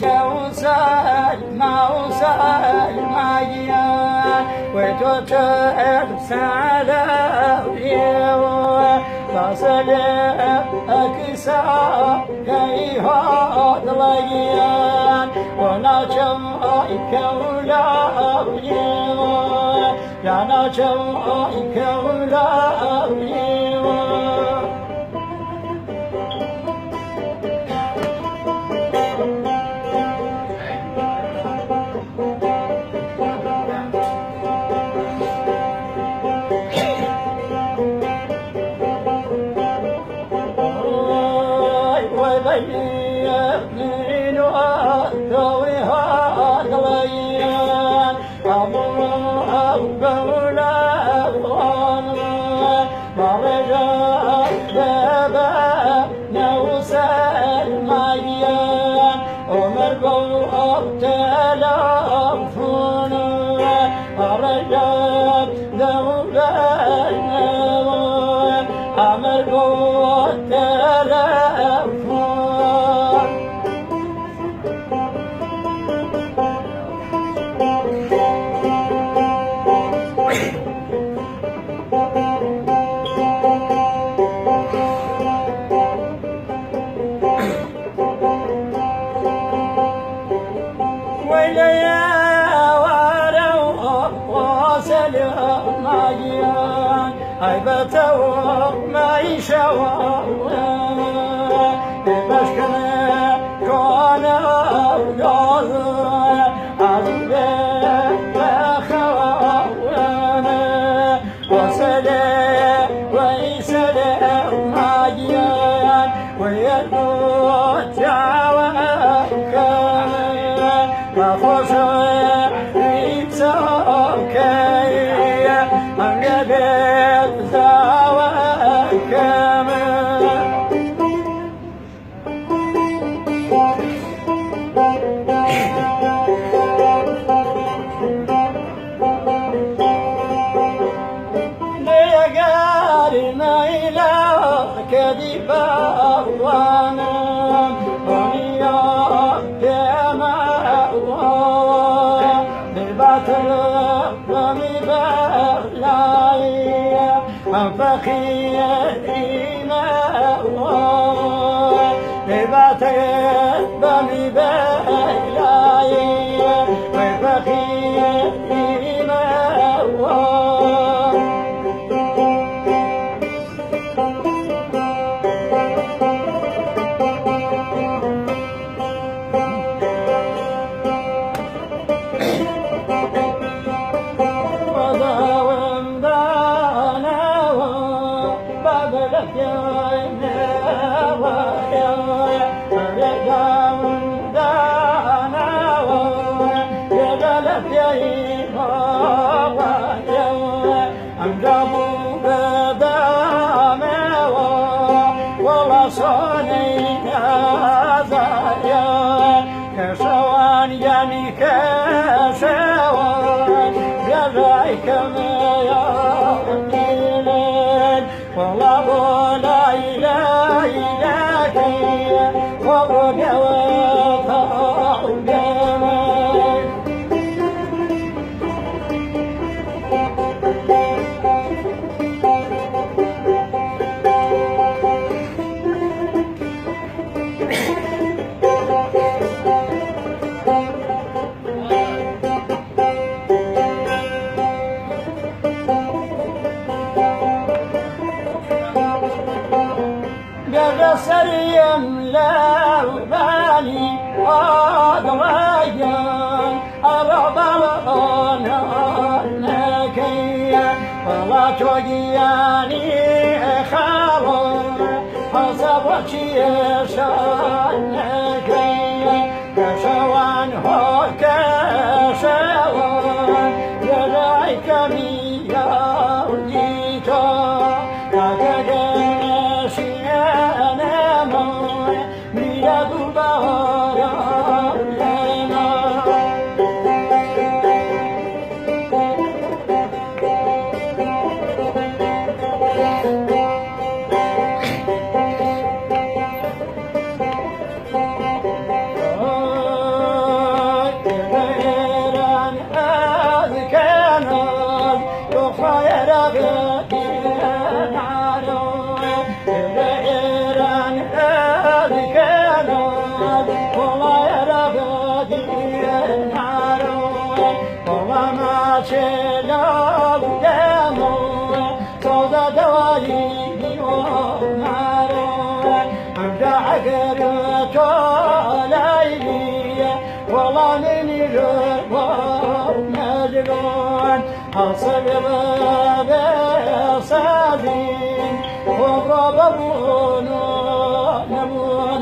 كوسل موسل مايان وتوتر سالويو فصل أكسا كيها ضليان ونجم كولاويو يا نجم كولاويو من وثويها ضليان أبو بولا مرجع بابا نوسى الميان عمر بواب تلافون مرجع ذوبا عمر بواب تلافون هيبته ما يشوى بمشكلة كون أولاد عزبه بخوانا وسلي ويسلي ماجيان ويدو تعوكا وفوشي ريبسوكي فخيرنا نباتك بمي بلاي وفخيرنا كشوان يعني كشوان جزايك ما يعطيلين والله لا إله إلا هي وابرك وفاء جمال سريم لا بالي أضوايان أربعنا نكيا ولا توجياني خالون حسب وشيشان نكيا كشوان هو كشوان يرايك ميا وديتا چلا دمو سودا دوایی بیمارو ارجع اگر تو لیلی والله منی رو نجگون حاصل بسازین وقرب بونو نبون